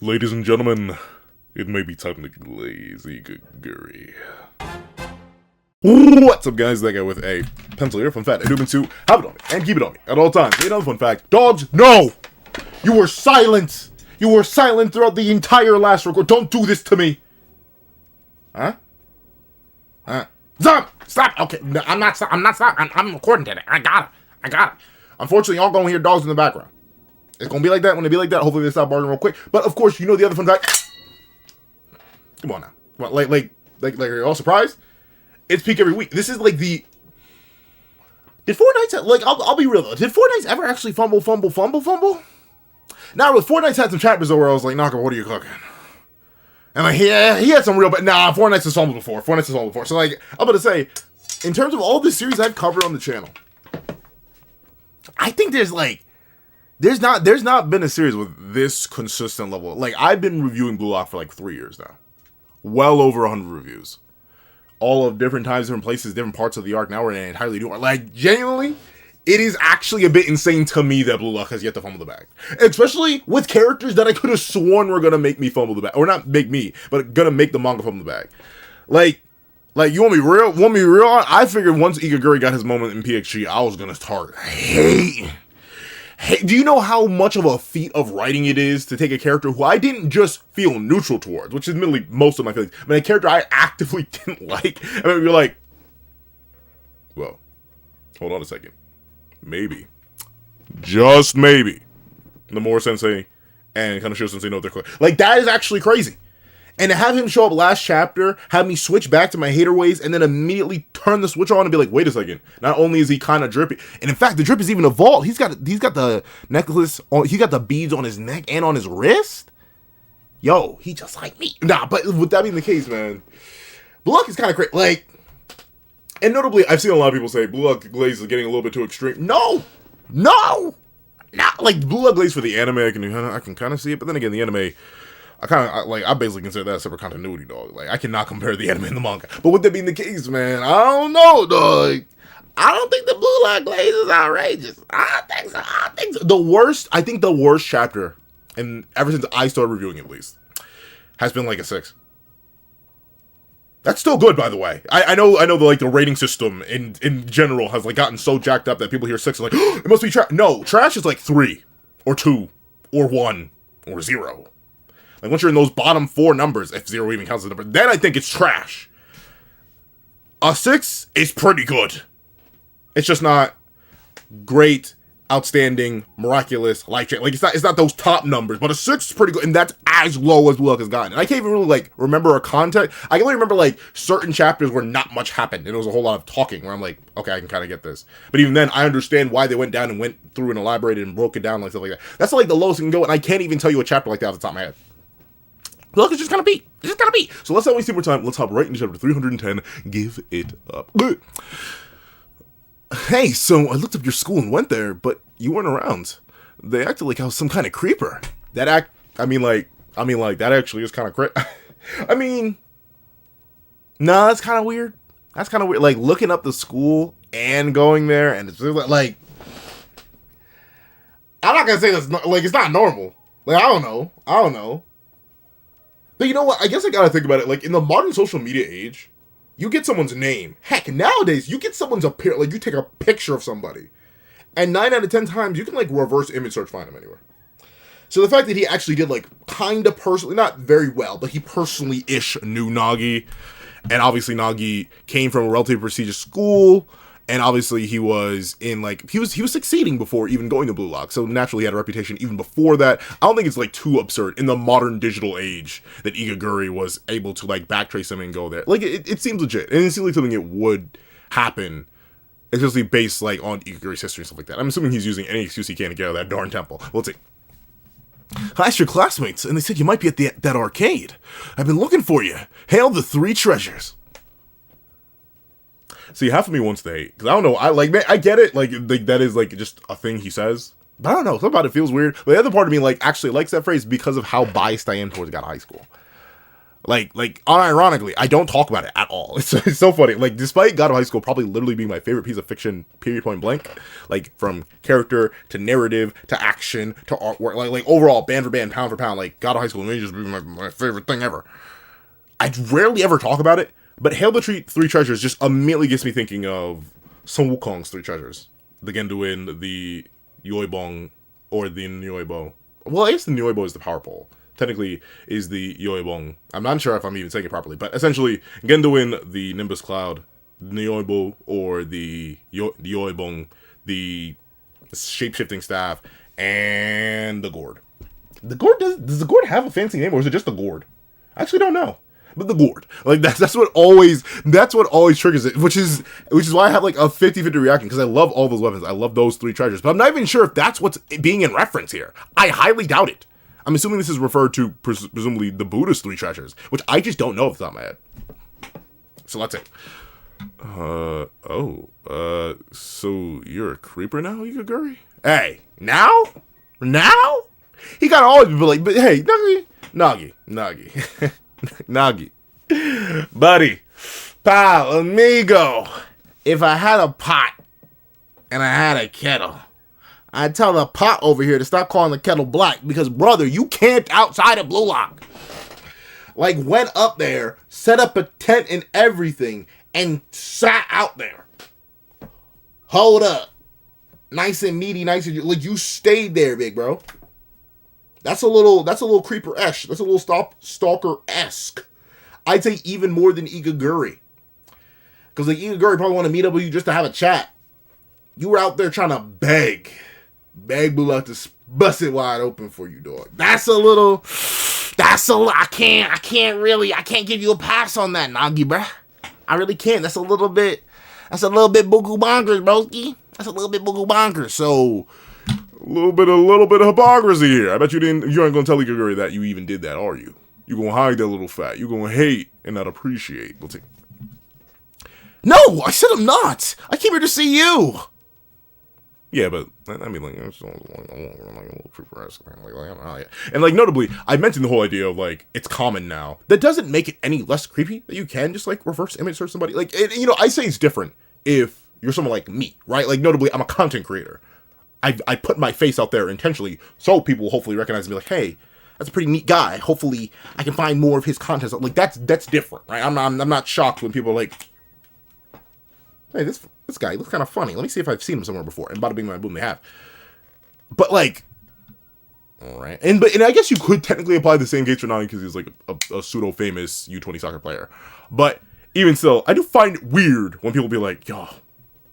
Ladies and gentlemen, it may be time to glaze Igaguri. What's up, guys? That guy with a pencil here. Fun fact, I do mean to have it on me and keep it on me at all times. Another fun fact, dogs, no! You were silent! You were silent throughout the entire last record. Don't do this to me! Huh? Stop! Stop! Okay, no, I'm not I'm recording today. I got it. Unfortunately, y'all gonna hear dogs in the background. It's gonna be like that when it be like that. Hopefully they stop barking real quick. But of course, you know the other fun fact. Come on now. What, like, are you all surprised? It's peak every week. This is like the. Did Four Nights like? I'll be real though. Did Four Nights ever actually fumble? Now, with Four Nights had some chapters though where I was like, Naka, what are you cooking? And like, he had some real, but nah, Four Nights has fumbled before. So like, I'm gonna say, in terms of all the series I've covered on the channel, I think there's not been a series with this consistent level. Like, I've been reviewing Blue Lock for like 3 years now. Well over 100 reviews. All of different times, different places, different parts of the arc. Now we're in an entirely new arc. Like, genuinely, it is actually a bit insane to me that Blue Lock has yet to fumble the bag. Especially with characters that I could have sworn were going to make me fumble the bag. Or not make me, but going to make the manga fumble the bag. Like, you want me real? I figured once Igaguri got his moment in PXG, I was going to start hating. Hey, do you know how much of a feat of writing it is to take a character who I didn't just feel neutral towards, which is admittedly most of my feelings, but a character I actively didn't like, and then you're like, well, hold on a second. Maybe. Just maybe. The more Sensei and kind of show Sensei know they're clear. Like, that is actually crazy. And to have him show up last chapter, have me switch back to my hater ways, and then immediately turn the switch on and be like, wait a second. Not only is he kind of drippy, and in fact, the drip is even evolved. He's got the necklace on, he got the beads on his neck and on his wrist. Yo, he just like me. Nah, but with that being the case, man, Blue Lock is kind of crazy. Like, and notably, I've seen a lot of people say Blue Lock Glaze is getting a little bit too extreme. No. Like, Blue Lock Glaze for the anime, I can kind of see it, but then again, the anime, I basically consider that a separate continuity, dog. Like, I cannot compare the anime and the manga. But with that being the case, man, I don't know, dog. I don't think the Blue Lock Glaze is outrageous. I don't think so. I think the worst chapter, and ever since I started reviewing it, at least, has been like a 6. That's still good, by the way. I know the rating system in general has like gotten so jacked up that people hear 6 are like, oh, it must be trash. No, trash is like 3 or 2 or 1 or 0. Like, once you're in those bottom 4 numbers, if 0 even counts as a number, then I think it's trash. A 6 is pretty good. It's just not great, outstanding, miraculous, life-changing. Like, it's not those top numbers, but a 6 is pretty good, and that's as low as Blue Lock has gotten. And I can't even really, like, remember a context. I can only remember, like, certain chapters where not much happened, and it was a whole lot of talking, where I'm like, okay, I can kind of get this. But even then, I understand why they went down and went through and elaborated and broke it down, like, stuff like that. That's, like, the lowest it can go, and I can't even tell you a chapter like that off the top of my head. Look, it's just gonna be. So let's not waste any more time. Let's hop right into chapter 310. Give it up. Hey, so I looked up your school and went there, but you weren't around. They acted like I was some kind of creeper. That actually is kind of I mean, nah, that's kind of weird. Like, looking up the school and going there, and it's like, I'm not gonna say that's like it's not normal. Like, I don't know. But you know what? I guess I gotta think about it. Like, in the modern social media age, you get someone's name. Heck, nowadays, you get someone's like, you take a picture of somebody. And 9 out of 10 times, you can, like, reverse image search find them anywhere. So the fact that he actually did, like, kind of personally, not very well, but he personally-ish knew Nagi. And obviously, Nagi came from a relatively prestigious school. And obviously, he was in, like, he was succeeding before even going to Blue Lock. So naturally, he had a reputation even before that. I don't think it's, like, too absurd in the modern digital age that Igaguri was able to, like, backtrace him and go there. Like, it seems legit. And it seems like something it would happen, especially based, like, on Igaguri's history and stuff like that. I'm assuming he's using any excuse he can to get out of that darn temple. Let's see. I asked your classmates, and they said you might be at that arcade. I've been looking for you. Hail the 3 treasures. See, half of me wants to hate, because I don't know, I get it, like, that is, like, just a thing he says, but I don't know, something about it feels weird, but the other part of me, like, actually likes that phrase because of how biased I am towards God High School. Like unironically, I don't talk about it at all. It's so funny. Like, despite God of High School probably literally being my favorite piece of fiction, period, point blank, like from character to narrative to action to artwork, like overall, band for band, pound for pound, like God of High School may just be my favorite thing ever. I rarely ever talk about it, but Hail the Three Treasures just immediately gets me thinking of Sun Wukong's Three Treasures. The Genduin, the Yoibong, or the Nyoibo. Well, I guess the Nyoibo is the power pole. Technically is the Yoibong. I'm not sure if I'm even saying it properly, but essentially Genduin, the Nimbus Cloud, Nyoibo, or the Yoibong, the shape-shifting staff, and the Gourd. The Gourd does the Gourd have a fancy name, or is it just the Gourd? I actually don't know. But the Gourd, like that's what always triggers it, which is why I have like a 50-50 reaction, because I love all those weapons. I love those three treasures, but I'm not even sure if that's what's being in reference here. I highly doubt it. I'm assuming this is referred to presumably the Buddha's three treasures, which I just don't know off the top of my head. So that's it. So you're a creeper now, Igaguri? Hey, now? He gotta always be like, but hey, Nagi. Nagi. Buddy, pal, amigo. If I had a pot and I had a kettle, I'd tell the pot over here to stop calling the kettle black, because, brother, you camped outside of Blue Lock. Like, went up there, set up a tent and everything, and sat out there. Hold up. Nice and meaty, like, you stayed there, big bro. That's a little creeper-esque. That's a little stalker-esque. I'd say even more than Igaguri. Because, like, Igaguri probably want to meet up with you just to have a chat. You were out there trying to beg Blue Lock to bust it wide open for you, dog. I can't give you a pass on that, Nagi, bruh. I really can't. That's a little bit buku bonkers, broski. That's a little bit buku bonkers. So, a little bit of hypocrisy here. I bet you ain't gonna tell Igaguri that you even did that, are you? You gonna hide that little fat. You gonna hate and not appreciate. No, I said I'm not. I came here to see you. Yeah, but I mean, like, it's like a little creeper-esque thing. And, like, notably, I mentioned the whole idea of, like, it's common now. That doesn't make it any less creepy that you can just, like, reverse image search somebody. Like, I say it's different if you're someone like me, right? Like, notably, I'm a content creator. I put my face out there intentionally so people will hopefully recognize me, like, hey, that's a pretty neat guy. Hopefully, I can find more of his content. Like, that's different, right? I'm not shocked when people are like, hey, this guy looks kind of funny. Let me see if I've seen him somewhere before. And bada bing, bada boom, they have. But, like, all right. And I guess you could technically apply the same case for Nagi, because he's, like, a pseudo-famous U20 soccer player. But even still, I do find it weird when people be like, yo,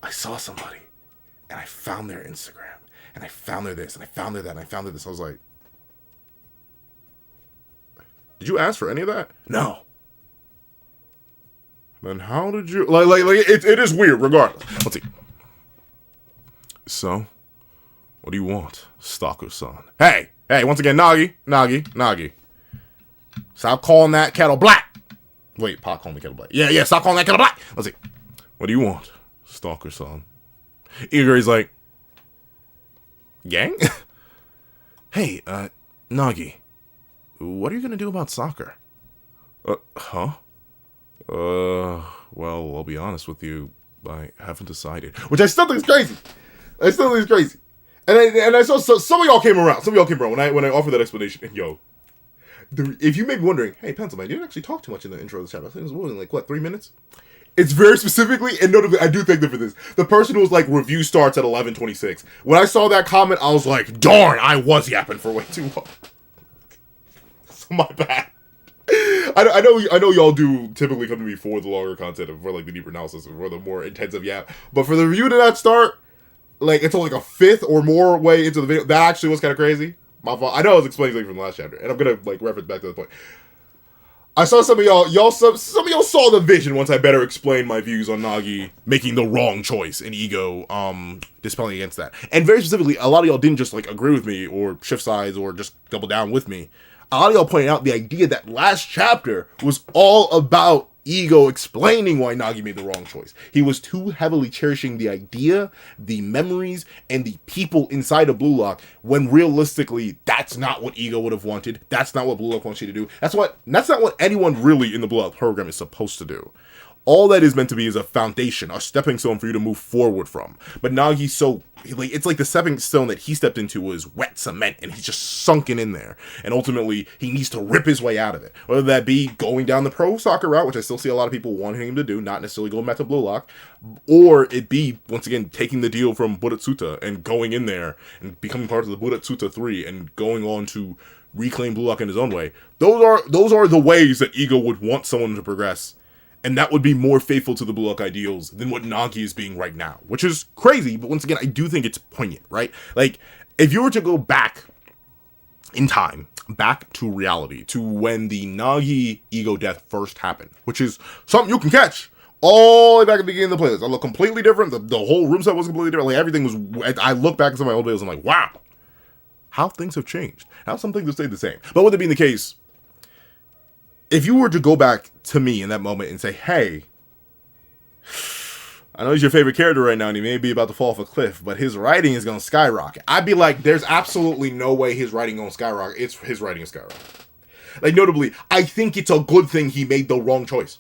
I saw somebody, and I found their Instagram, and I found their this, and I found their that, and I found their this. I was like, did you ask for any of that? No. Then how did you like it is weird regardless. Let's see. So, what do you want, Stalker-san? Hey, once again, Nagi. Stop calling that kettle black. Wait, Pot called me kettle black. Yeah, stop calling that kettle black. Let's see. What do you want, Stalker-san? Igari's like, gang? Hey, Nagi, what are you gonna do about soccer? Huh? Well, I'll be honest with you, I haven't decided. Which I still think is crazy. And I saw some of y'all came around. When I offered that explanation. And yo, if you may be wondering, hey, Pencil Man, you didn't actually talk too much in the intro of this chapter. I think it was only like 3 minutes. It's very specifically, and notably, I do thank them for this. The person who was like, review starts at 11:26. When I saw that comment, I was like, darn, I was yapping for way too long. So my bad. I know y'all do typically come to me for the longer content, for like the deeper analysis, and for the more intensive yap. But for the review to not start, like, until like a fifth or more way into the video, that actually was kind of crazy. My fault. I know I was explaining something from the last chapter, and I'm gonna like reference back to the point. I saw some of y'all saw the vision once I better explained my views on Nagi making the wrong choice and Ego dispelling against that. And very specifically, a lot of y'all didn't just like agree with me or shift sides or just double down with me. A lot of y'all pointed out the idea that last chapter was all about Ego explaining why Nagi made the wrong choice. He was too heavily cherishing the idea, the memories, and the people inside of Blue Lock, when realistically, that's not what Ego would have wanted. That's not what Blue Lock wants you to do. That's not what anyone really in the Blue Lock program is supposed to do. All that is meant to be is a foundation, a stepping stone for you to move forward from. But Nagi's so, like, it's like the stepping stone that he stepped into was wet cement, and he's just sunken in there. And ultimately, he needs to rip his way out of it. Whether that be going down the pro soccer route, which I still see a lot of people wanting him to do, not necessarily going back to Blue Lock, or it be, once again, taking the deal from Buratsuta and going in there and becoming part of the Buratsuta 3 and going on to reclaim Blue Lock in his own way. Those are the ways that Ego would want someone to progress. And that would be more faithful to the Blue Lock ideals than what Nagi is being right now. Which is crazy, but once again, I do think it's poignant, right? Like, if you were to go back in time, back to reality, to when the Nagi Ego death first happened, which is something you can catch all the way back at the beginning of the playlist. I look completely different. The whole room set was completely different. Like, everything was... I look back at some of my old videos, I'm like, wow, how things have changed. How some things have stayed the same. But with it being the case... if you were to go back to me in that moment and say, hey, I know he's your favorite character right now and he may be about to fall off a cliff, but his writing is going to skyrocket. I'd be like, there's absolutely no way his writing going to skyrocket. His writing is skyrocket. Like, notably, I think it's a good thing he made the wrong choice.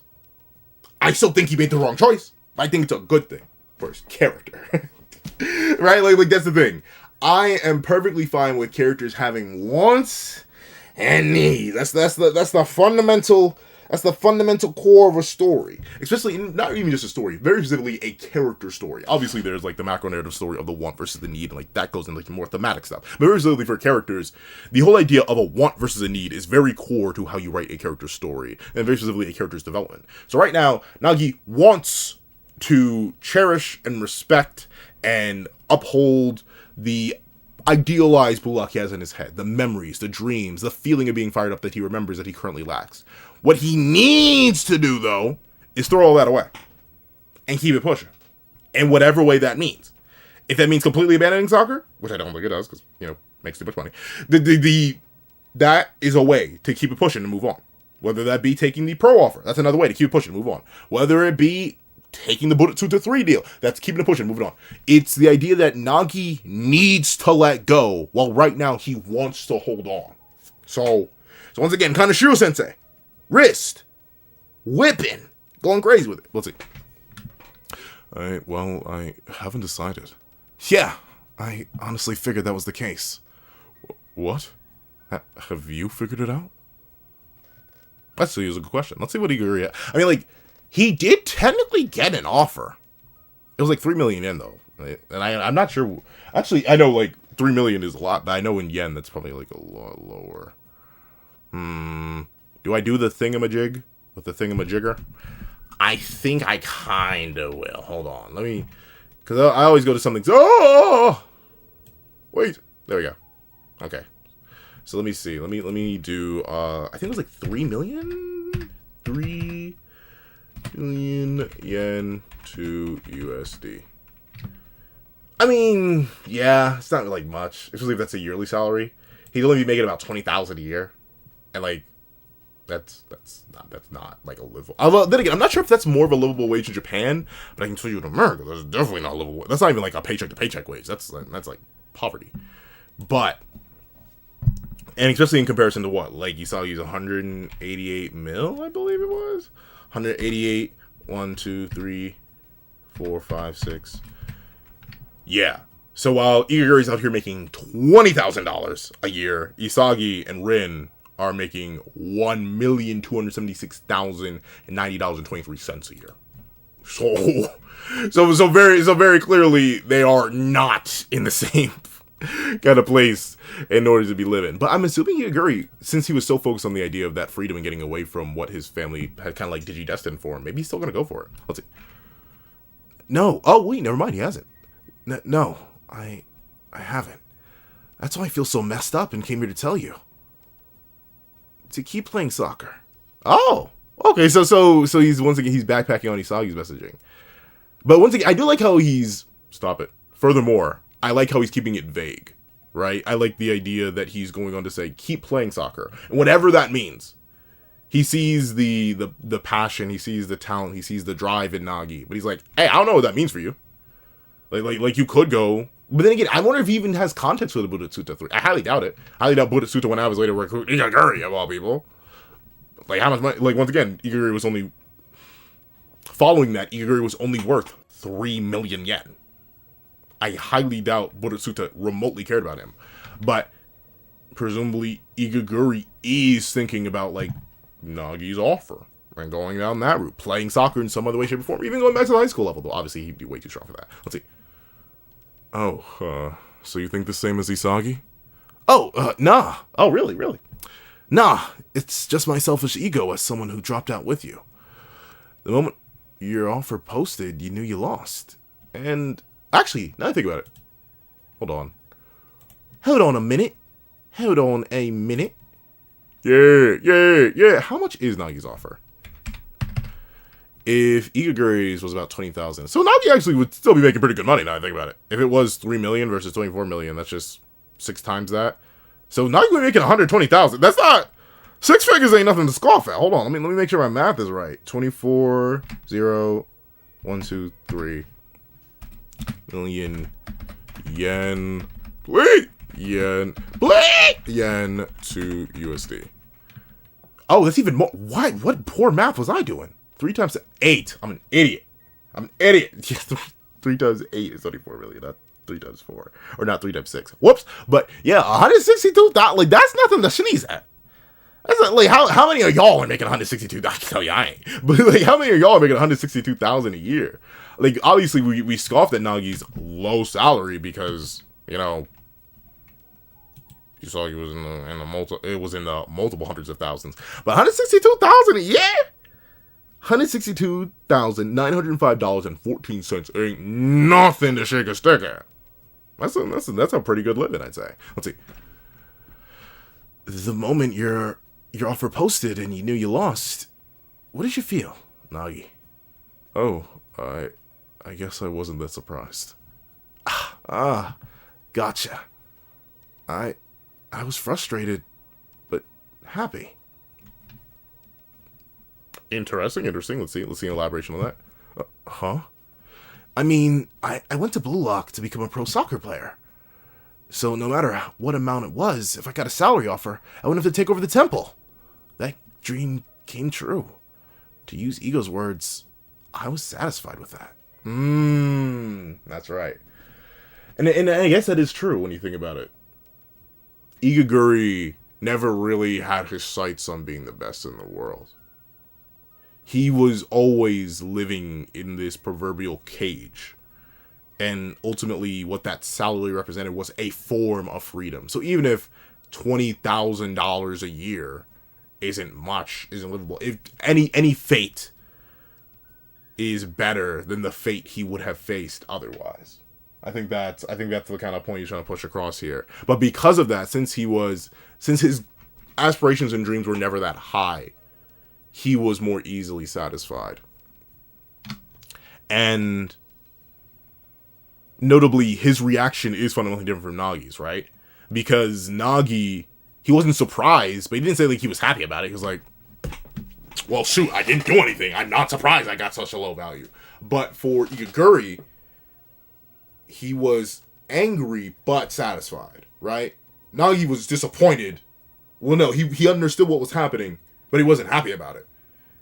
I still think he made the wrong choice. I think it's a good thing for his character. Right? Like that's the thing. I am perfectly fine with characters having wants and needs. That's the fundamental core of a story. Especially, not even just a story, very specifically a character story. Obviously, there's like the macro narrative story of the want versus the need, and like that goes into like more thematic stuff. But very specifically for characters, the whole idea of a want versus a need is very core to how you write a character story, and very specifically a character's development. So right now, Nagi wants to cherish and respect and uphold the idealized Blue Lock he has in his head, the memories, the dreams, the feeling of being fired up that he remembers that he currently lacks. What he needs to do, though, is throw all that away and keep it pushing in whatever way that means. If that means completely abandoning soccer, which I don't think it does because, makes too much money, that is a way to keep it pushing and move on. Whether that be taking the pro offer, that's another way to keep it pushing and move on. Whether it be taking the Buratsuta 3 deal, that's keeping it pushing, moving on. It's the idea that Nagi needs to let go, while right now he wants to hold on. So once again, Kaneshiro Sensei, wrist, whipping, going crazy with it. Let's see. I haven't decided. Yeah, I honestly figured that was the case. What? Have you figured it out? That's a good question. Let's see what Igarashi... I mean, like, he did technically get an offer. It was like 3 million yen, though. Right? And I'm not sure... Actually, I know, like, 3 million is a lot, but I know in yen that's probably, like, a lot lower. Do I do the thingamajig with the thingamajigger? I think I kind of will. Hold on. Let me... Because I always go to something... Oh! Wait. There we go. Okay. So let me see. Let me do... I think it was like 3 million? 3 million yen to USD. I mean, yeah, it's not like much. Especially if that's a yearly salary. He'd only be making about 20,000 a year. And like... That's not like a livable. Although then again, I'm not sure if that's more of a livable wage in Japan, but I can tell you in America, that's definitely not a livable. That's not even like a paycheck to paycheck wage. That's like poverty. But and especially in comparison to what, like you saw, use 188 mil, I believe it was 188. 1, 2, 3, 4, 5, 6. Yeah. So while Igara's out here making $20,000 a year, Isagi and Rin are making $1,276,090.23 a year. So very clearly they are not in the same kind of place in order to be living. But I'm assuming Igaguri, since he was so focused on the idea of that freedom and getting away from what his family had kind of like digidestined for him, maybe he's still gonna go for it. Let's see. No. Oh wait, never mind. He hasn't. No, I haven't. That's why I feel so messed up and came here to tell you. To keep playing soccer. Oh, okay. So he's once again he's backpacking on Isagi's messaging. But once again, I do like how he's stop it. Furthermore, I like how he's keeping it vague, right? I like the idea that he's going on to say keep playing soccer, and whatever that means. He sees the passion, he sees the talent, he sees the drive in Nagi, but he's like, hey, I don't know what that means for you. Like you could go, but then again, I wonder if he even has context for the Buddhatsuta 3. I highly doubt it. I highly doubt Buddhatsuta when I was later recruit Igaguri of all people. Like how much money? Like once again, Igaguri was only following that. Igaguri was only worth 3 million yen. I highly doubt Buddhatsuta remotely cared about him, but presumably Igaguri is thinking about like Nagi's offer and going down that route, playing soccer in some other way, shape, or form, even going back to the high school level, though obviously he'd be way too strong for that. Let's see. Oh, so you think the same as Isagi? Oh, nah. Oh, really? Nah, it's just my selfish ego as someone who dropped out with you. The moment your offer posted, you knew you lost. And, actually, now I think about it. Hold on a minute. Yeah. How much is Nagi's offer? If Igaguri's was about 20,000, so Nagi actually would still be making pretty good money now I think about it. If it was 3 million versus 24 million, that's just 6 times that. So Nagi would be making 120,000. That's not 6 figures. Ain't nothing to scoff at. Hold on, let me make sure my math is right. 24 0 1 2 3 million yen. Bleep yen to USD. Oh, that's even more. What poor math was I doing? 3 times 8. I'm an idiot. 3 times 8 is 24 million, not 3 times 4. Or not 3 times 6. Whoops. But yeah, 162,000. Like, that's nothing to sneeze at. That's like, how many of y'all are making 162,000? I can tell you I ain't. But like, how many of y'all are making 162,000 a year? Like, obviously, we scoffed at Nagi's low salary because, you know, you saw he was in the multiple hundreds of thousands. But 162,000 a year? $162,905.14 ain't nothing to shake a stick at. That's a pretty good living, I'd say. Let's see. The moment your offer posted and you knew you lost, what did you feel, Nagi? Oh, I guess I wasn't that surprised. Gotcha. I was frustrated, but happy. Interesting. Let's see an elaboration on that. Huh? I mean, I went to Blue Lock to become a pro soccer player. So no matter what amount it was, if I got a salary offer, I wouldn't have to take over the temple. That dream came true. To use Ego's words, I was satisfied with that. That's right. And I guess that is true when you think about it. Igaguri never really had his sights on being the best in the world. He was always living in this proverbial cage. And ultimately, what that salary represented was a form of freedom. So even if $20,000 a year isn't much, isn't livable, if any fate is better than the fate he would have faced otherwise. I think that's the kind of point he's trying to push across here. But because of that, since his aspirations and dreams were never that high, he was more easily satisfied. And notably, his reaction is fundamentally different from Nagi's, right? Because Nagi, he wasn't surprised, but he didn't say like he was happy about it. He was like, well, shoot, I didn't do anything. I'm not surprised I got such a low value. But for Igaguri, he was angry but satisfied, right? Nagi was disappointed. Well, no, he understood what was happening, but he wasn't happy about it.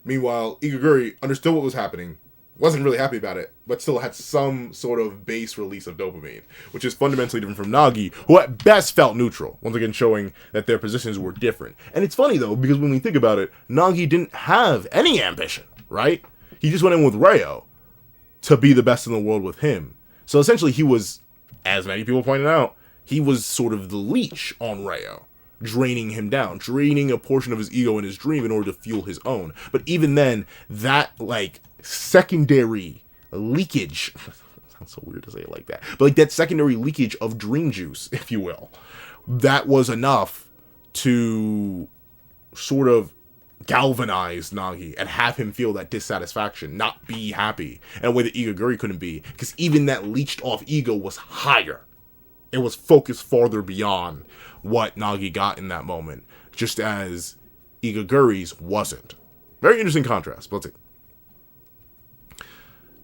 Meanwhile, Igaguri understood what was happening, wasn't really happy about it, but still had some sort of base release of dopamine, which is fundamentally different from Nagi, who at best felt neutral, once again showing that their positions were different. And it's funny, though, because when we think about it, Nagi didn't have any ambition, right? He just went in with Ryo to be the best in the world with him. So essentially he was, as many people pointed out, he was sort of the leech on Ryo, draining him down, draining a portion of his ego and his dream in order to fuel his own. But even then, that, like, secondary leakage, sounds so weird to say it like that, but like that secondary leakage of dream juice, if you will, that was enough to sort of galvanize Nagi and have him feel that dissatisfaction, not be happy in a way that Igaguri couldn't be, because even that leached off ego was higher. It was focused farther beyond what Nagi got in that moment, just as Igaguri's wasn't. Very interesting contrast. But let's see.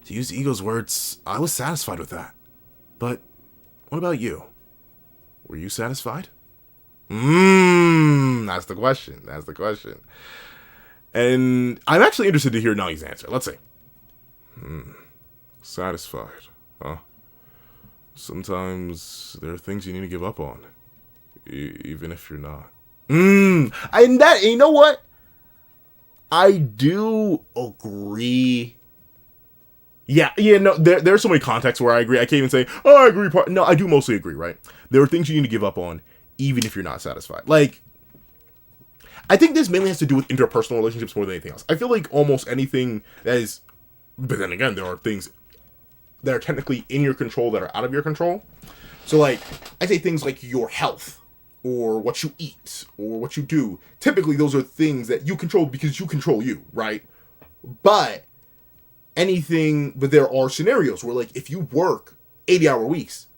To use Ego's words, I was satisfied with that. But what about you? Were you satisfied? That's the question. That's the question. And I'm actually interested to hear Nagi's answer. Let's see. Satisfied. Huh? Sometimes there are things you need to give up on. Even if you're not. And that, you know what? I do agree. Yeah, no, there are so many contexts where I agree. I can't even say, oh, I agree. No, I do mostly agree, right? There are things you need to give up on, even if you're not satisfied. Like, I think this mainly has to do with interpersonal relationships more than anything else. I feel like almost anything that is, but then again, there are things that are technically in your control that are out of your control. So, like, I say things like your health, or what you eat, or what you do. Typically, those are things that you control because you control you, right? But there are scenarios where, like, if you work 80-hour weeks,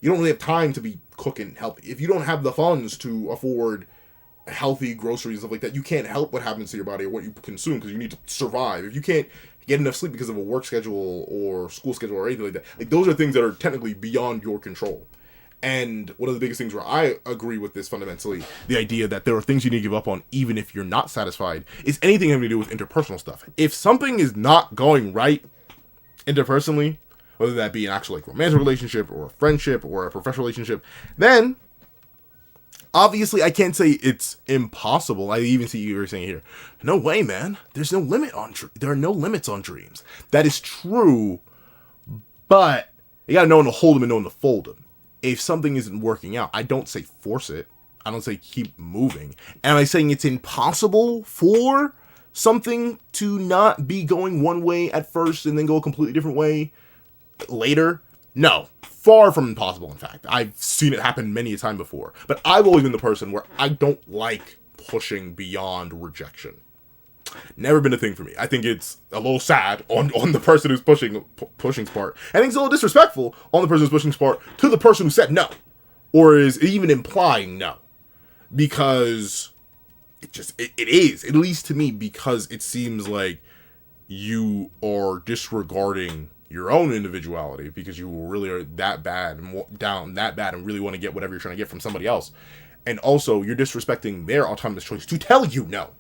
you don't really have time to be cooking healthy. If you don't have the funds to afford healthy groceries and stuff like that, you can't help what happens to your body or what you consume because you need to survive. If you can't get enough sleep because of a work schedule or school schedule or anything like that, like, those are things that are technically beyond your control. And one of the biggest things where I agree with this fundamentally, the idea that there are things you need to give up on even if you're not satisfied, is anything having to do with interpersonal stuff. If something is not going right interpersonally, whether that be an actual, like, romantic relationship or a friendship or a professional relationship, then obviously I can't say it's impossible. I even see you were saying here, no way, man. There's no limit on there are no limits on dreams. That is true, but you gotta know when to hold them and know when to fold them. If something isn't working out, I don't say force it. I don't say keep moving. Am I saying it's impossible for something to not be going one way at first and then go a completely different way later? No. Far from impossible, in fact. I've seen it happen many a time before. But I've always been the person where I don't like pushing beyond rejection. Never been a thing for me. I think it's a little sad on the person who's pushing part. I think it's a little disrespectful on the person who's pushing part to the person who said no. Or is even implying no. Because it is. At least to me, because it seems like you are disregarding your own individuality because you really are that bad and down that bad and really want to get whatever you're trying to get from somebody else. And also, you're disrespecting their autonomous choice to tell you no.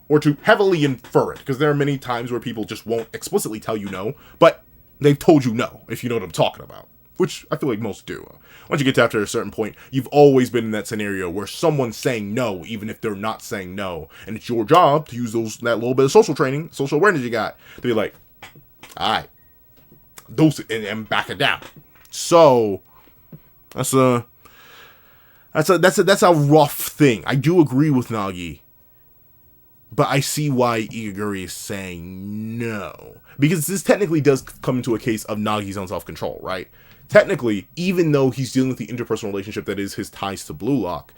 Or to heavily infer it, because there are many times where people just won't explicitly tell you no, but they've told you no, if you know what I'm talking about. Which I feel like most do. Once you get to after a certain point, you've always been in that scenario where someone's saying no, even if they're not saying no. And it's your job to use that little bit of social training, social awareness you got, to be like, alright, and back it down. So, that's a rough thing. I do agree with Nagi. But I see why Igaguri is saying no. Because this technically does come into a case of Nagi's own self-control, right? Technically, even though he's dealing with the interpersonal relationship that is his ties to Blue Lock,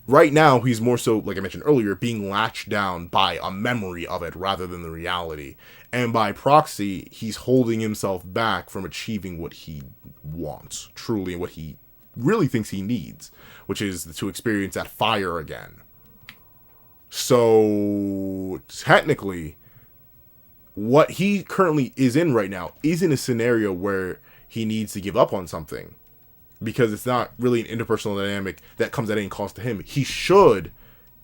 right now he's more so, like I mentioned earlier, being latched down by a memory of it rather than the reality. And by proxy, he's holding himself back from achieving what he wants, truly, and what he really thinks he needs, which is to experience that fire again. So, technically, what he currently is in right now is in a scenario where he needs to give up on something. Because it's not really an interpersonal dynamic that comes at any cost to him. He should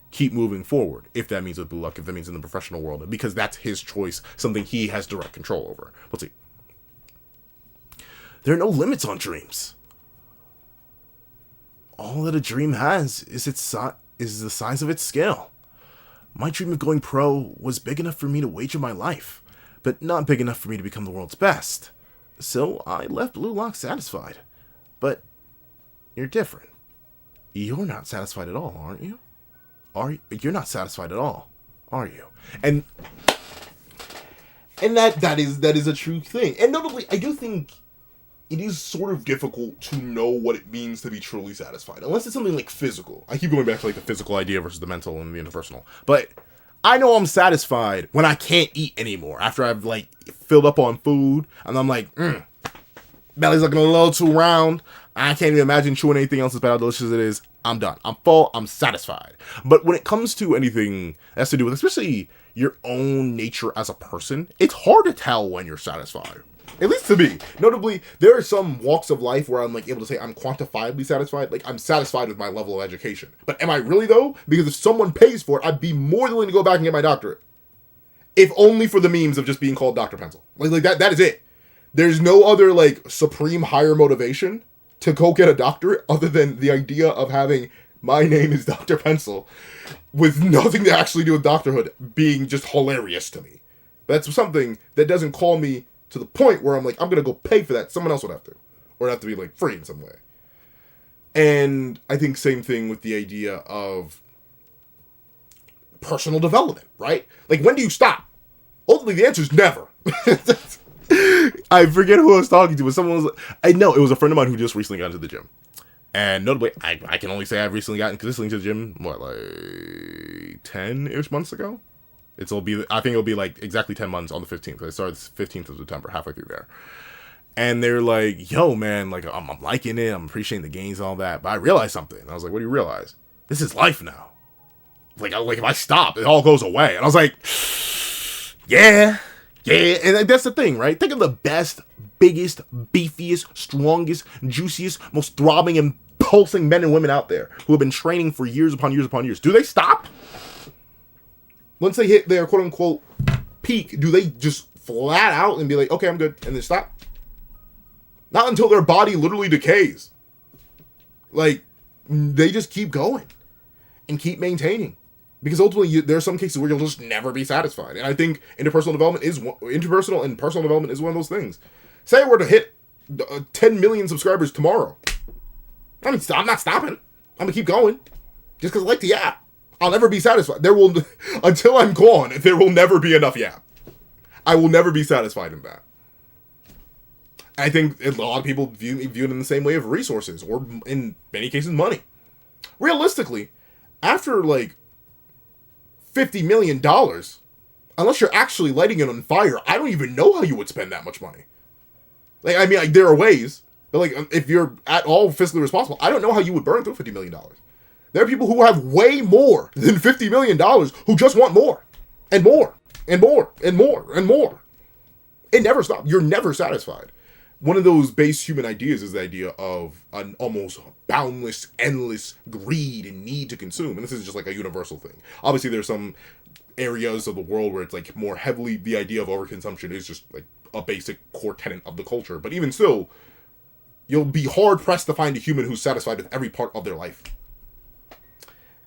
keep moving forward, if that means with Blue Lock, if that means in the professional world. Because that's his choice, something he has direct control over. Let's see. There are no limits on dreams. All that a dream has is the size of its scale. My dream of going pro was big enough for me to wager my life, but not big enough for me to become the world's best. So I left Blue Lock satisfied. But you're different. You're not satisfied at all, aren't you? You're not satisfied at all, are you? And that is a true thing. And notably, I do think it is sort of difficult to know what it means to be truly satisfied. Unless it's something like physical. I keep going back to like the physical idea versus the mental and the interpersonal. But I know I'm satisfied when I can't eat anymore. After I've like filled up on food. And I'm like, belly's looking a little too round. I can't even imagine chewing anything else as bad how delicious it is. I'm done. I'm full. I'm satisfied. But when it comes to anything that has to do with, especially your own nature as a person, it's hard to tell when you're satisfied. At least to me. Notably, there are some walks of life where I'm like able to say I'm quantifiably satisfied. Like, I'm satisfied with my level of education. But am I really, though? Because if someone pays for it, I'd be more than willing to go back and get my doctorate. If only for the memes of just being called Dr. Pencil. Like that is it. There's no other, like, supreme higher motivation to go get a doctorate other than the idea of having my name is Dr. Pencil with nothing to actually do with doctorhood being just hilarious to me. That's something that doesn't call me to the point where I'm like, I'm going to go pay for that. Someone else would have to. Or it'd have to be, like, free in some way. And I think same thing with the idea of personal development, right? Like, when do you stop? Ultimately, the answer is never. I forget who I was talking to, but someone was, I know, it was a friend of mine who just recently got into the gym. And notably, I can only say I've recently gotten consistently to the gym, what, like 10-ish months ago? I think it'll be like exactly 10 months on the 15th. I started the 15th of September, halfway through there. And they're like, yo, man, like, I'm liking it. I'm appreciating the gains and all that. But I realized something. And I was like, what do you realize? This is life now. Like if I stop, it all goes away. And I was like, yeah. And that's the thing, right? Think of the best, biggest, beefiest, strongest, juiciest, most throbbing and pulsing men and women out there who have been training for years upon years upon years. Do they stop? Once they hit their quote-unquote peak, do they just flat out and be like, okay, I'm good, and then stop? Not until their body literally decays. Like, they just keep going and keep maintaining. Because ultimately, there are some cases where you'll just never be satisfied. And I think interpersonal and personal development is one of those things. Say I were to hit 10 million subscribers tomorrow. I mean, I'm not stopping. I'm going to keep going. Just because I like the app. I'll never be satisfied. Until I'm gone, there will never be enough yap. I will never be satisfied in that. I think a lot of people view it in the same way of resources, or in many cases, money. Realistically, after like $50 million, unless you're actually lighting it on fire, I don't even know how you would spend that much money. Like, I mean, like, there are ways, but like, if you're at all fiscally responsible, I don't know how you would burn through $50 million. There are people who have way more than $50 million who just want more, and more, and more, and more, and more. It never stops. You're never satisfied. One of those base human ideas is the idea of an almost boundless, endless greed and need to consume. And this is just like a universal thing. Obviously, there's some areas of the world where it's like more heavily the idea of overconsumption is just like a basic core tenet of the culture. But even still, you'll be hard-pressed to find a human who's satisfied with every part of their life.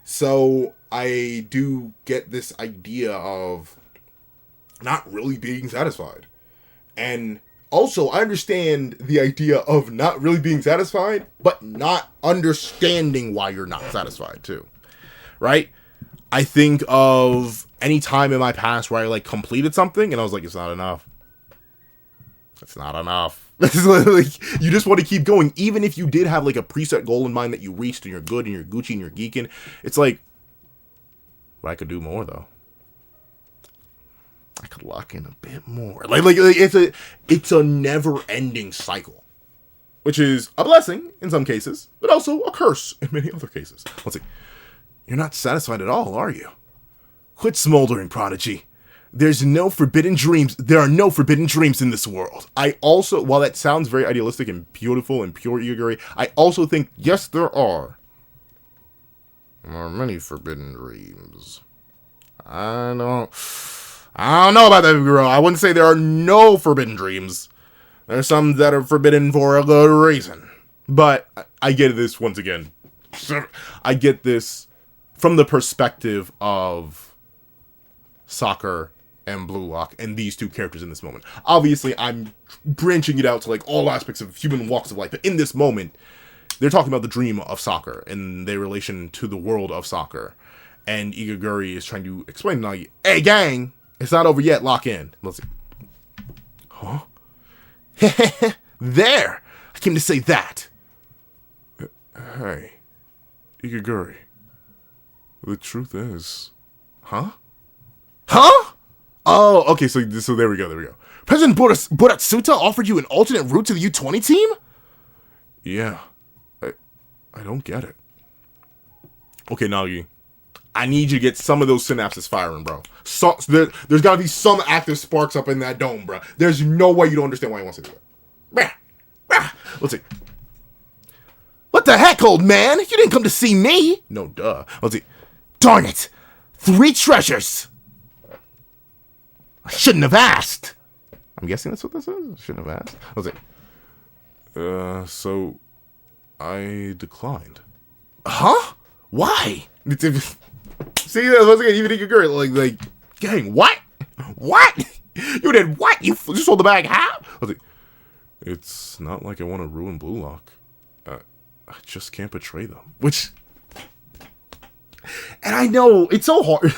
So I do get this idea of not really being satisfied. And also, I understand the idea of not really being satisfied, but not understanding why you're not satisfied, too. Right? I think of any time in my past where I, like, completed something, and I was like, it's not enough. It's not enough. Like, you just want to keep going. Even if you did have, like, a preset goal in mind that you reached, and you're good, and you're Gucci, and you're geeking, it's like, but I could do more, though. I could lock in a bit more. Like it's a never-ending cycle, which is a blessing in some cases, but also a curse in many other cases. Let's see. You're not satisfied at all, are you? Quit smoldering, Prodigy. There are no forbidden dreams in this world. I also, while that sounds very idealistic and beautiful and pure Igaguri, I also think, yes, there are many forbidden dreams. I don't know about that, girl. I wouldn't say there are no forbidden dreams. There are some that are forbidden for a good reason. But I get this once again. I get this from the perspective of Soccer and Blue Lock and these two characters in this moment. Obviously, I'm branching it out to like all aspects of human walks of life. But in this moment, they're talking about the dream of Soccer and their relation to the world of Soccer. And Igaguri is trying to explain to Nagi, hey, gang! It's not over yet. Lock in. Let's see. Huh? There! I came to say that. Hey. Igaguri. The truth is... Huh? Huh? Oh, okay, so there we go. President Buratsuta offered you an alternate route to the U-20 team? Yeah. I don't get it. Okay, Nagi. I need you to get some of those synapses firing, bro. So, there's got to be some active sparks up in that dome, bro. There's no way you don't understand why he wants to do that. Let's see. What the heck, old man? You didn't come to see me. No, duh. Let's see. Darn it. 3 treasures. I shouldn't have asked. I'm guessing that's what this is. Shouldn't have asked. Let's see. So I declined. Huh? Why? See, once again, even Igaguri, like, gang, what? What? You did what? You sold the bag how? Let's see. It's not like I want to ruin Blue Lock. I just can't betray them. Which, and I know it's so hard.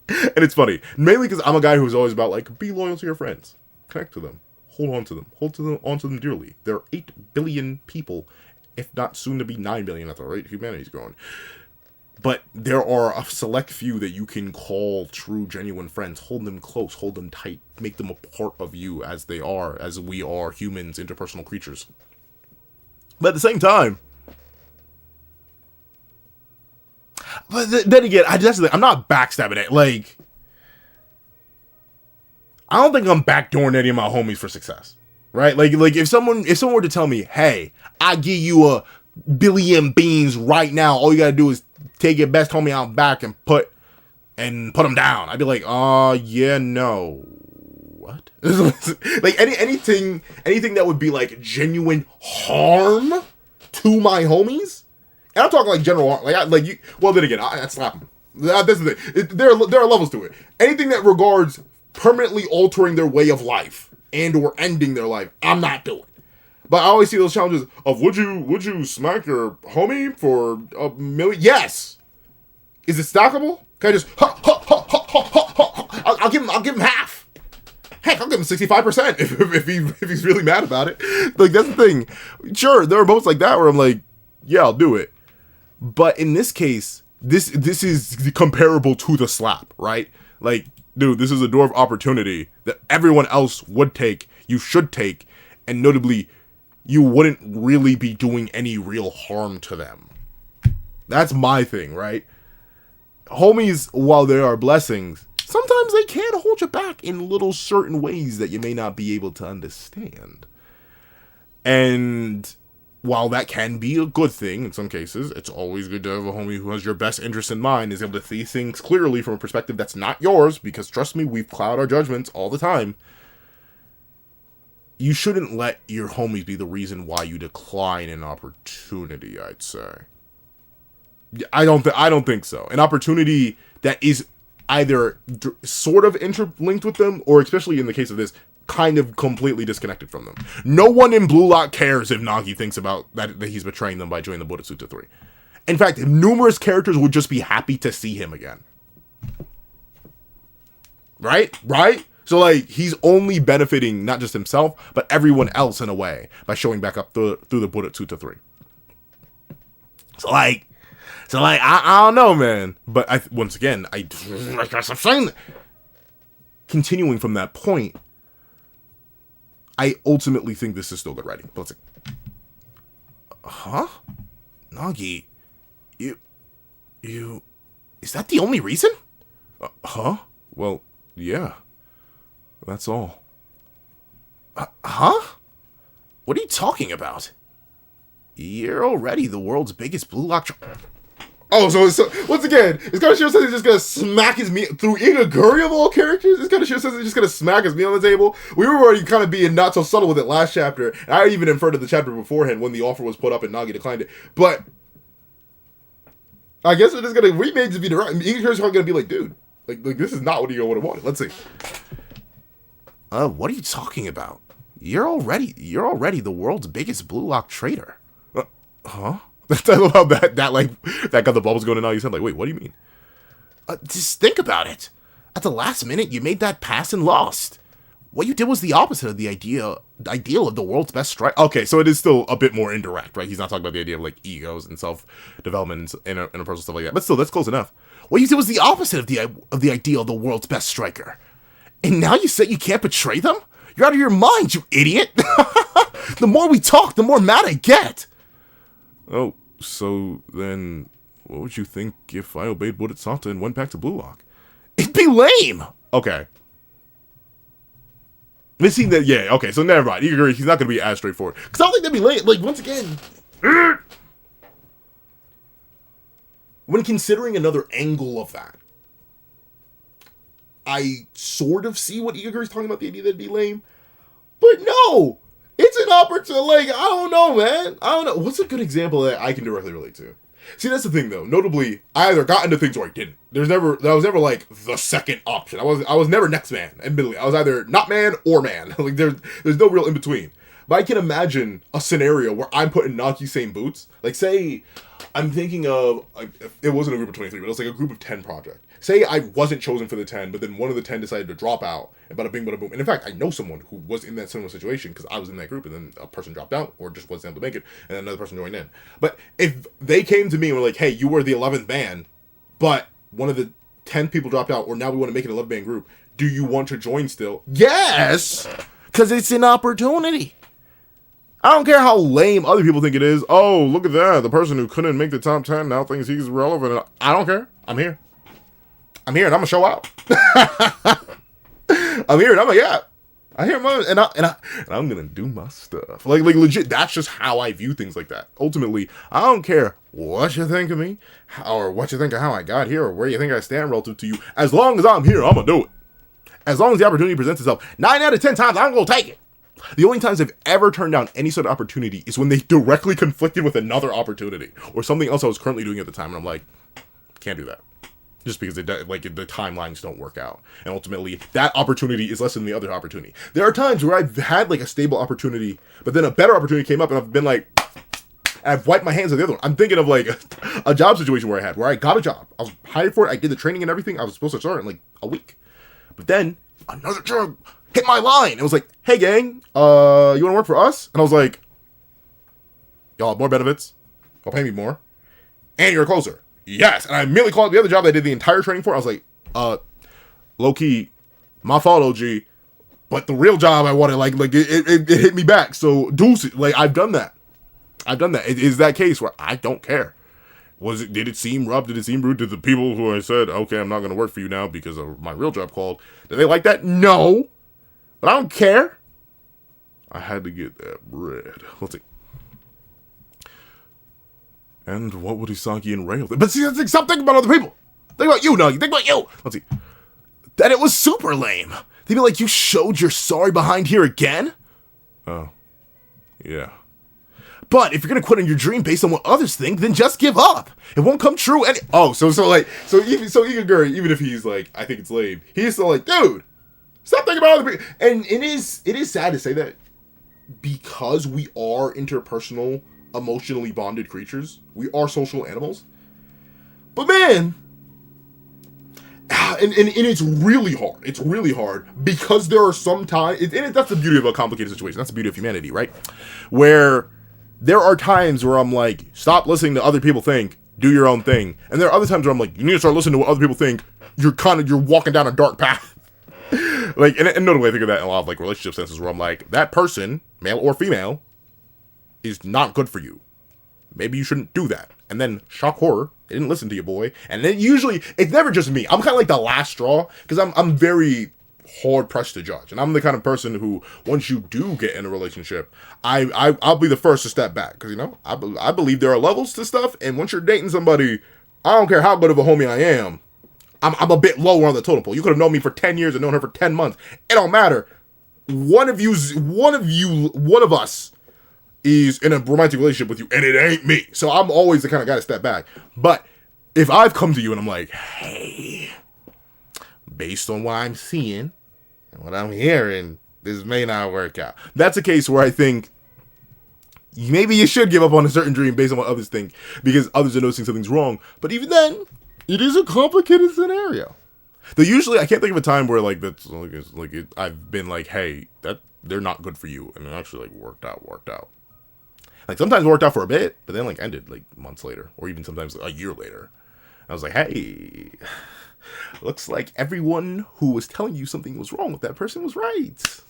And it's funny, mainly because I'm a guy who's always about, like, be loyal to your friends, connect to them, hold on to them, onto them dearly. There are 8 billion people, if not soon to be 9 billion at the rate humanity's growing. But there are a select few that you can call true, genuine friends. Hold them close, hold them tight, make them a part of you as they are, as we are humans, interpersonal creatures. But at the same time, but then again, I'm not backstabbing it. Like, I don't think I'm backdooring any of my homies for success, right? Like if someone were to tell me, "Hey, I give you 1,000,000,000 beans right now. All you gotta do is take your best homie out back and put them down," I'd be like, yeah, no. What? Like anything that would be like genuine harm to my homies. And I'm talking like general harm. Well, then again, I'd slap them. That's the thing. There are levels to it. Anything that regards permanently altering their way of life and or ending their life, I'm not doing. But I always see those challenges of would you smack your homie for $1 million? Yes. Is it stackable? Can I just I'll give him half. Heck, I'll give him 65% if he's really mad about it. Like, that's the thing. Sure, there are moments like that where I'm like, yeah, I'll do it. But in this case, this is comparable to the slap, right? Like, dude, this is a door of opportunity that everyone else would take, you should take, and notably, you wouldn't really be doing any real harm to them. That's my thing, right? Homies, while there are blessings, sometimes they can hold you back in little certain ways that you may not be able to understand. And while that can be a good thing in some cases, it's always good to have a homie who has your best interest in mind, is able to see things clearly from a perspective that's not yours, because trust me, we cloud our judgments all the time. You shouldn't let your homies be the reason why you decline an opportunity, I'd say. I don't think so. An opportunity that is either sort of interlinked with them, or especially in the case of this, kind of completely disconnected from them. No one in Blue Lock cares if Nagi thinks about that he's betraying them by joining the Buddhatsuta 3. In fact, numerous characters would just be happy to see him again. Right? So, like, he's only benefiting not just himself, but everyone else in a way by showing back up through the Buddhatsuta 3. So, I don't know, man. But once again, I'm saying, continuing from that point, I ultimately think this is still good writing. But let's see. Huh? Nagi, you, is that the only reason? Huh? Well, yeah. That's all. Huh? What are you talking about? You're already the world's biggest Blue Lock. Oh, so once again, it's kind of sure says he's just gonna smack his meat through Igaguri of all characters. It's kind of sure says he's just gonna smack his meat on the table. We were already kind of being not so subtle with it last chapter. And I even inferred to the chapter beforehand when the offer was put up and Nagi declined it. But I guess it is gonna remake to be the right. Igaguri's probably gonna be like, dude, like this is not what you would have wanted. Let's see. What are you talking about? You're already the world's biggest Blue Lock trader. Huh? I love how that got the bubbles going and all you said, like, wait, what do you mean? Just think about it. At the last minute, you made that pass and lost. What you did was the opposite of the ideal of the world's best striker. Okay, so it is still a bit more indirect, right? He's not talking about the idea of, like, egos and self-development and interpersonal stuff like that. But still, that's close enough. What you did was the opposite of the ideal of the world's best striker. And now you say you can't betray them? You're out of your mind, you idiot! The more we talk, the more mad I get. Oh, so then what would you think if I obeyed Bodhisattva and went back to Blue Lock? It'd be lame! Okay. Let's see that, yeah, okay, so never mind. Igarashi, he's not going to be as straightforward. Because I don't think that'd be lame. Like, once again, when considering another angle of that, I sort of see what Igarashi talking about, the idea that'd be lame. But no! It's an opportunity, like, I don't know, man. I don't know. What's a good example that I can directly relate to? See, that's the thing, though. Notably, I either got into things or I didn't. That was never, like, the second option. I was never next man, admittedly. I was either not man or man. Like, there's no real in-between. But I can imagine a scenario where I'm put in Nagi's same boots. Like, say, I'm thinking of, it wasn't a group of 23, but it was like a group of 10 project. Say I wasn't chosen for the 10, but then one of the 10 decided to drop out, and bada bing, bada boom. And in fact, I know someone who was in that similar situation because I was in that group, and then a person dropped out or just wasn't able to make it, and another person joined in. But if they came to me and were like, hey, you were the 11th man, but one of the 10 people dropped out, or now we want to make it an 11-man group, do you want to join still? Yes! Because it's an opportunity. I don't care how lame other people think it is. Oh, look at that. The person who couldn't make the top 10 now thinks he's relevant. I don't care. I'm here. I'm here and I'm gonna show out. I'm here and I'm like, yeah. I'm gonna do my stuff. Like legit, that's just how I view things like that. Ultimately, I don't care what you think of me, or what you think of how I got here, or where you think I stand relative to you. As long as I'm here, I'm gonna do it. As long as the opportunity presents itself, 9 out of 10 times, I'm gonna take it. The only times I've ever turned down any sort of opportunity is when they directly conflicted with another opportunity or something else I was currently doing at the time, and I'm like, can't do that. Just because the timelines don't work out. And ultimately, that opportunity is less than the other opportunity. There are times where I've had like a stable opportunity, but then a better opportunity came up and I've been like, I've wiped my hands of the other one. I'm thinking of like a job situation where I got a job. I was hired for it. I did the training and everything. I was supposed to start in like a week. But then another job hit my line. It was like, hey gang, you want to work for us? And I was like, y'all have more benefits. Y'all pay me more. And you're closer. Yes, and I immediately called the other job that I did the entire training for. I was like, low-key, my fault, OG, but the real job I wanted, like it hit me back. So, deuce, like, I've done that. It is that case where I don't care. Did it seem rough? Did it seem rude? Did the people who I said, okay, I'm not going to work for you now because of my real job called, did they like that? No, but I don't care. I had to get that bread. Let's see. And what would Isagi and Rail do? But see, stop thinking about other people. Think about you, Nagi. Think about you. Let's see. That it was super lame. They'd be like, you showed your sorry behind here again? Oh. Yeah. But if you're going to quit on your dream based on what others think, then just give up. It won't come true. So Igaguri, even if he's like, I think it's lame, he's still like, dude, stop thinking about other people. And it is sad to say that because we are interpersonal, emotionally bonded creatures. We are social animals. But man, and it's really hard. It's really hard because there are some times, and that's the beauty of a complicated situation. That's the beauty of humanity, right? Where there are times where I'm like, stop listening to other people think, do your own thing. And there are other times where I'm like, you need to start listening to what other people think. You're walking down a dark path. Like, and notably I think of that in a lot of like relationship senses where I'm like, that person, male or female, is not good for you. Maybe you shouldn't do that. And then, shock horror, they didn't listen to you, boy. And then usually, it's never just me. I'm kind of like the last straw, because I'm very hard pressed to judge. And I'm the kind of person who, once you do get in a relationship, I'll be the first to step back. Because, you know, I believe there are levels to stuff, and once you're dating somebody, I don't care how good of a homie I am, I'm a bit lower on the totem pole. You could have known me for 10 years and known her for 10 months. It don't matter. One of us is in a romantic relationship with you, and it ain't me. So I'm always the kind of guy to step back. But if I've come to you and I'm like, hey, based on what I'm seeing and what I'm hearing, this may not work out. That's a case where I think maybe you should give up on a certain dream based on what others think, because others are noticing something's wrong. But even then, it is a complicated scenario. Though usually I can't think of a time where like that's I've been like, hey, that they're not good for you, and it actually like worked out. Like, sometimes it worked out for a bit, but then, like, ended, like, months later. Or even sometimes a year later. And I was like, hey, looks like everyone who was telling you something was wrong with that person was right.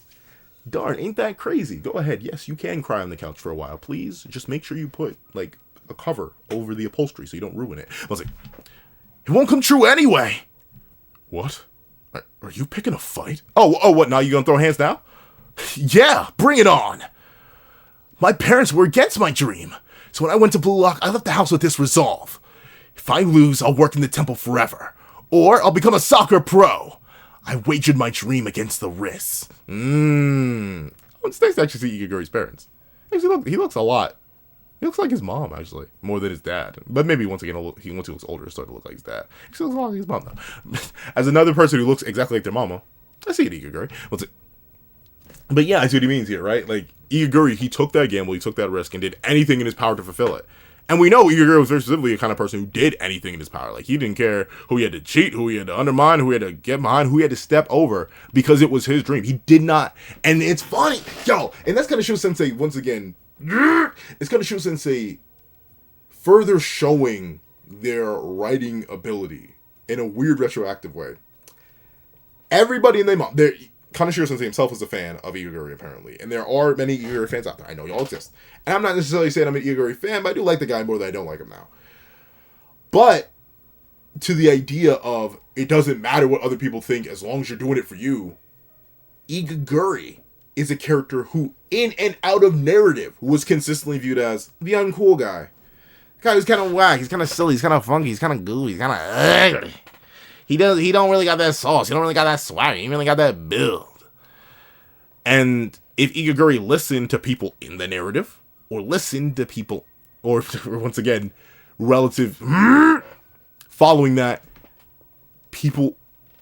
Darn, ain't that crazy? Go ahead. Yes, you can cry on the couch for a while. Please, just make sure you put, like, a cover over the upholstery so you don't ruin it. I was like, it won't come true anyway. What? Are you picking a fight? Oh, what? Now you gonna throw hands now? Yeah, bring it on. My parents were against my dream. So when I went to Blue Lock, I left the house with this resolve. If I lose, I'll work in the temple forever. Or I'll become a soccer pro. I wagered my dream against the risks. It's nice to actually see Igaguri's parents. Actually, he looks a lot. He looks like his mom, actually, more than his once again, once he looks older, he started to look like his dad. He looks a lot like his mom, though. As another person who looks exactly like their mama, I see it, Igaguri. But yeah, I see what he means here, right? Like, Igaguri, he took that gamble, he took that risk, and did anything in his power to fulfill it. And we know Igaguri was very specifically the kind of person who did anything in his power. Like, he didn't care who he had to cheat, who he had to undermine, who he had to get behind, who he had to step over, because it was his dream. He did not. And it's funny. Yo, and that's going to show Sensei, once again, it's going to show Sensei further showing their writing ability in a weird retroactive way. Everybody in their mom, Kaneshiro Sensei himself is a fan of Igaguri, apparently. And there are many Igaguri fans out there. I know y'all exist. And I'm not necessarily saying I'm an Igaguri fan, but I do like the guy more than I don't like him now. But to the idea of it doesn't matter what other people think as long as you're doing it for you, Igaguri is a character who, in and out of narrative, was consistently viewed as the uncool guy. The guy who's kind of whack, he's kind of silly, he's kind of funky, he's kind of gooey, he's kind of ugly. He don't really got that sauce, he don't really got that swagger, he really got that build. And if Igaguri listened to people in the narrative, or listened to people, or once again, relative, following that, people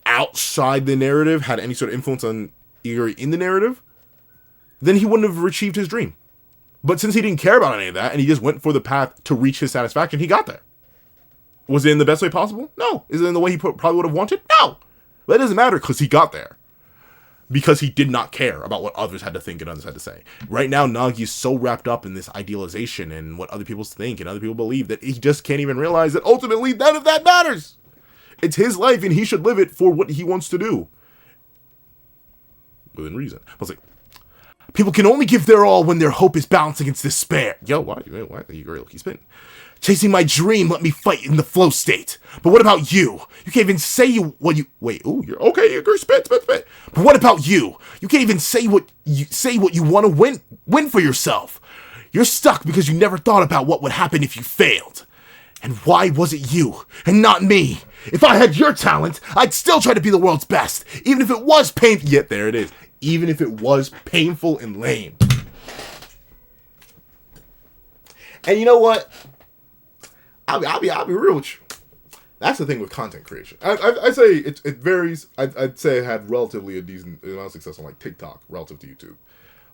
outside the narrative had any sort of influence on Igaguri in the narrative, then he wouldn't have achieved his dream. But since he didn't care about any of that, and he just went for the path to reach his satisfaction, he got there. Was it in the best way possible? No. Is it in the way he probably would have wanted? No. But it doesn't matter, because he got there. Because he did not care about what others had to think and others had to say. Right now, Nagi is so wrapped up in this idealization and what other people think and other people believe that he just can't even realize that ultimately none of that matters. It's his life, and he should live it for what he wants to do. Within reason. I was like, people can only give their all when their hope is balanced against despair. Yo, why are you really look spin? Chasing my dream let me fight in the flow state. But what about you? You can't even say what you wait. Oh, you're okay. You're great. Spit. But what about you? You can't even say what you want to win for yourself. You're stuck because you never thought about what would happen if you failed. And why was it you and not me? If I had your talent, I'd still try to be the world's best, even if it was painful. Yet there it is. Even if it was painful and lame. And you know what? I'll be real with you. That's the thing with content creation. I'd say it varies. I'd say it had relatively a decent amount of success on like TikTok relative to YouTube.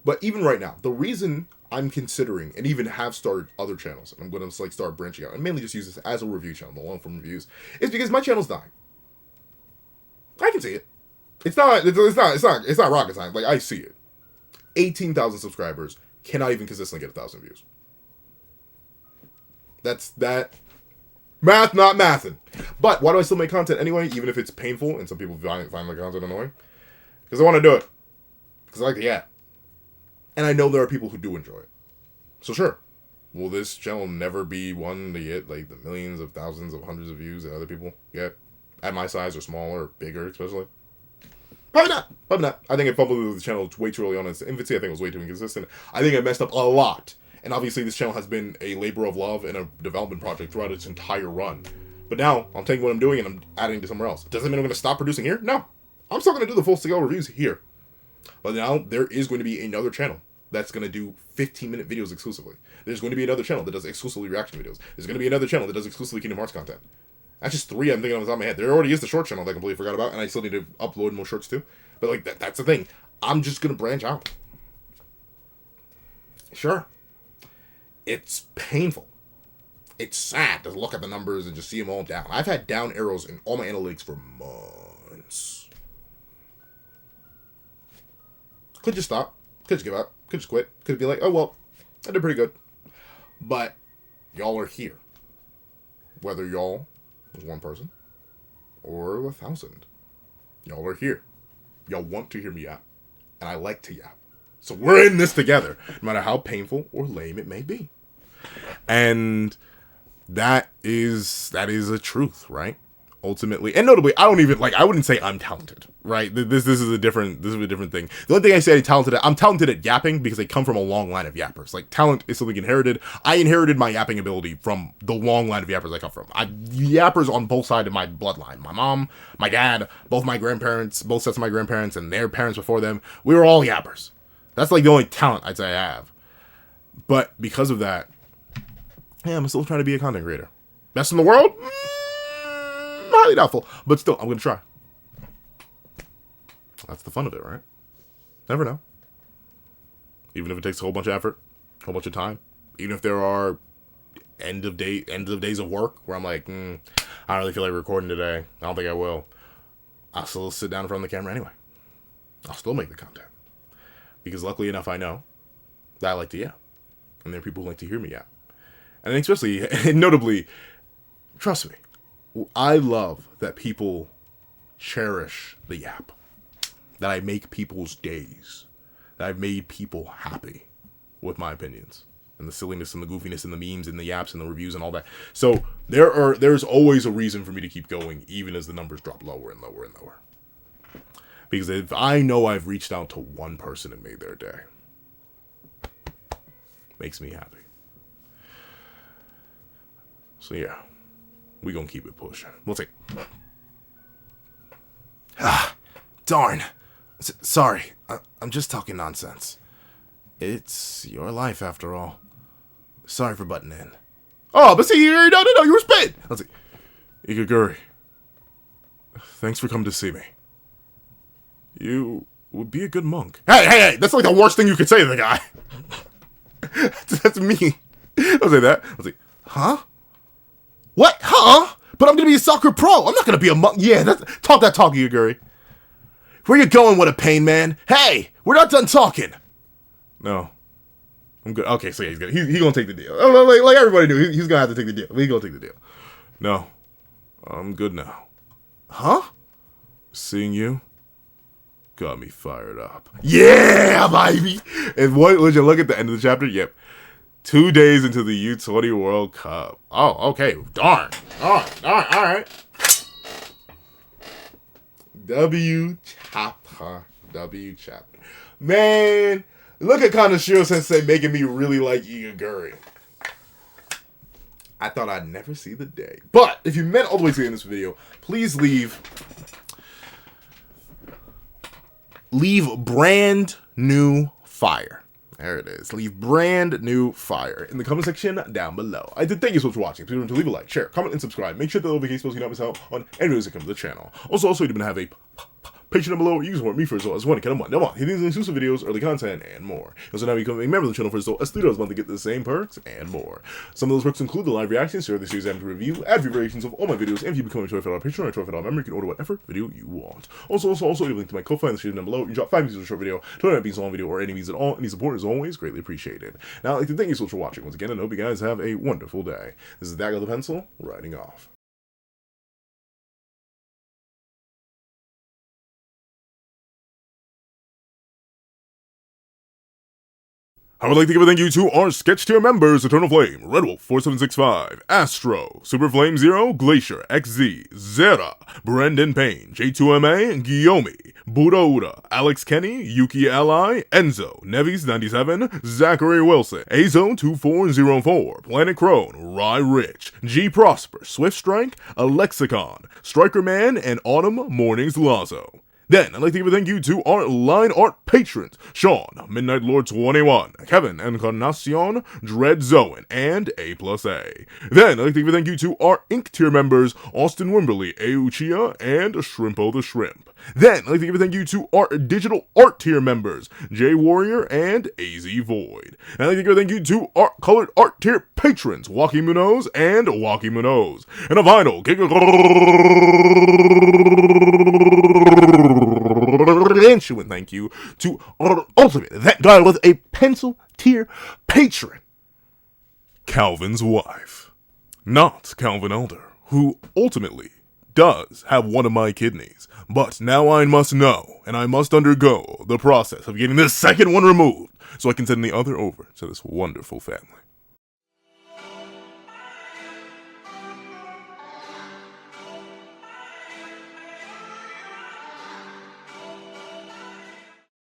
But even right now, the reason I'm considering and even have started other channels, and I'm going to like start branching out and mainly just use this as a review channel, the long form reviews, is because my channel's dying. I can see it. It's not rocket science. Like, I see it. 18,000 subscribers cannot even consistently get 1,000 views. That's that. Math, not mathin'. But why do I still make content anyway, even if it's painful and some people find my content annoying? Because I want to do it. Because I like the app. And I know there are people who do enjoy it. So sure. Will this channel never be one to get like the millions of thousands of hundreds of views that other people get? At my size or smaller or bigger especially? Probably not. Probably not. I think I fumbled with the channel way too early on in its infancy. I think it was way too inconsistent. I think I messed up a lot. And obviously this channel has been a labor of love and a development project throughout its entire run. But now, I'm taking what I'm doing and I'm adding to somewhere else. Does that mean I'm going to stop producing here? No. I'm still going to do the full-scale reviews here. But now, there is going to be another channel that's going to do 15-minute videos exclusively. There's going to be another channel that does exclusively reaction videos. There's going to be another channel that does exclusively Kingdom Hearts content. That's just 3 I'm thinking on the top of my head. There already is the short channel that I completely forgot about, and I still need to upload more shorts too. But like that's the thing. I'm just going to branch out. Sure. It's painful. It's sad to look at the numbers and just see them all down. I've had down arrows in all my analytics for months. Could just stop. Could just give up. Could just quit. Could be like, oh, well, I did pretty good. But y'all are here. Whether y'all is one person or 1,000. Y'all are here. Y'all want to hear me yap. And I like to yap. So we're in this together, no matter how painful or lame it may be. And that is a truth, right? Ultimately, and notably, I wouldn't say I'm talented, right? This is a different thing. The only thing I say I'm talented at yapping because I come from a long line of yappers. Like, talent is something inherited. I inherited my yapping ability from the long line of yappers I come from. Yappers on both sides of my bloodline. My mom, my dad, both sets of my grandparents, and their parents before them. We were all yappers. That's like the only talent I'd say I have. But because of that, yeah, I'm still trying to be a content creator. Best in the world? Highly doubtful, but still, I'm gonna try. That's the fun of it, right? Never know. Even if it takes a whole bunch of effort, a whole bunch of time, even if there are end of days of work where I'm like, I don't really feel like recording today. I don't think I will. I'll still sit down in front of the camera anyway. I'll still make the content because luckily enough, I know that I like to yap, and there are people who like to hear me yap, and especially, and notably, trust me. I love that people cherish the yap, that I make people's days, that I've made people happy with my opinions, and the silliness and the goofiness and the memes and the yaps and the reviews and all that. So there's always a reason for me to keep going, even as the numbers drop lower and lower and lower. Because if I know I've reached out to one person and made their day, makes me happy. So yeah. We gonna keep it pushing. We'll see. Darn. Sorry. I'm just talking nonsense. It's your life, after all. Sorry for butting in. Oh, but see, no, you were spit. Let's see. Igaguri. Thanks for coming to see me. You would be a good monk. Hey, that's like the worst thing you could say to the guy. That's me. Don't say that. Let's see. Huh? What? Huh? But I'm gonna be a soccer pro. I'm not gonna be a monk. Yeah, talk, Igaguri. Where you going with a pain, man? Hey, we're not done talking. No. I'm good. Okay, so yeah, he's gonna take the deal. Like everybody knew, he's gonna have to take the deal. He's gonna take the deal. No. I'm good now. Huh? Seeing you got me fired up. Yeah, baby! And would you look at the end of the chapter? Yep. 2 days into the U20 World Cup. Oh, okay. Darn. All right. W chapter. Man, look at Kanashiro Sensei making me really like Igaguri. I thought I'd never see the day. But if you meant all the way to the end of this video, please leave brand new fire. There it is. Leave brand new fire in the comment section down below. I did thank you so much for watching. Please remember to leave a like, share, comment, and subscribe. Make sure the notification bell so you don't miss out on any videos that come to the channel. Also, you have a Patreon down below where you can support me for as well as one account a month. Now on, hitting the exclusive videos, early content, and more. Also, now you become a member of the channel for as well as $3 a month to get the same perks and more. Some of those perks include the live reactions, share the series I'm to review, ad variations of all my videos, and if you become a $25 Patreon or $25 member, you can order whatever video you want. Also, you have a link to my Ko-Fi in the description down below. You can drop 5 views on a short video, 29 beats on a long video, or any means at all. Any support is always greatly appreciated. Now, I'd like to thank you so much for watching once again, and I hope you guys have a wonderful day. This is Dagger the Pencil, writing off. I would like to give a thank you to our sketch tier members: Eternal Flame, Red Wolf 4765, Astro, Super Flame Zero, Glacier, XZ, Zera, Brendan Payne, J2MA, Guillaume, Buddha Uda, Alex Kenny, Yuki Ally, Enzo, Nevis 97, Zachary Wilson, Azo 2404, Planet Crone, Rye Rich, G Prosper, Swift Strike, Alexicon, Striker Man, and Autumn Mornings Lazo. Then, I'd like to give a thank you to our line art patrons: Sean, Midnight Lord 21, Kevin, Encarnacion, Dread Zoan, and A+A. Then, I'd like to give a thank you to our Ink tier members: Austin Wimberly, Euchia, and Shrimpo the Shrimp. Then, I'd like to give a thank you to our digital art tier members: J Warrior and AZ Void. And I'd like to give a thank you to our colored art tier patrons: Waki Munoz and Waki Munoz. And a final thank you to our ultimate, that guy with a pencil tier patron, Calvin's wife. Not Calvin Elder, who ultimately does have one of my kidneys, but now I must know, and I must undergo the process of getting the second one removed, so I can send the other over to this wonderful family.